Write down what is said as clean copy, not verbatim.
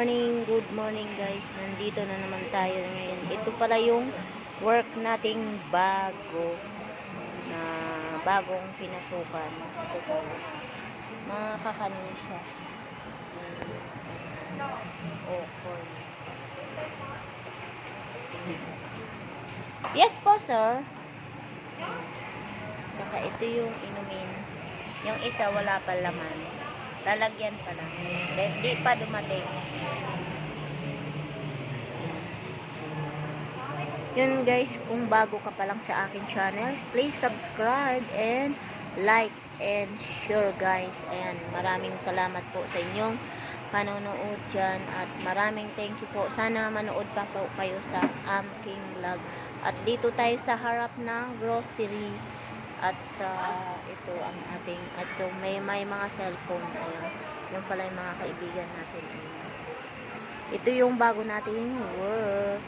good morning guys. Nandito na naman tayo ngayon. Ito pala yung work nating bagong pinasukan. Ito po. Makakanin siya. Okay. Yes po, sir. Saka ito yung inumin. Yung isa wala pa laman. Lalagyan pa lang. Hindi pa dumating. Yun guys, kung bago ka pa lang sa akin channel, please subscribe and like and share guys. Ayan, maraming salamat po sa inyong panonood dyan. At maraming thank you po. Sana manood pa po kayo sa aking vlog. At dito tayo sa harap ng grocery. At sa ito ang ating, at yung may mga cellphone. Ayan, yung pala yung mga kaibigan natin. Ayan. Ito yung bago nating work.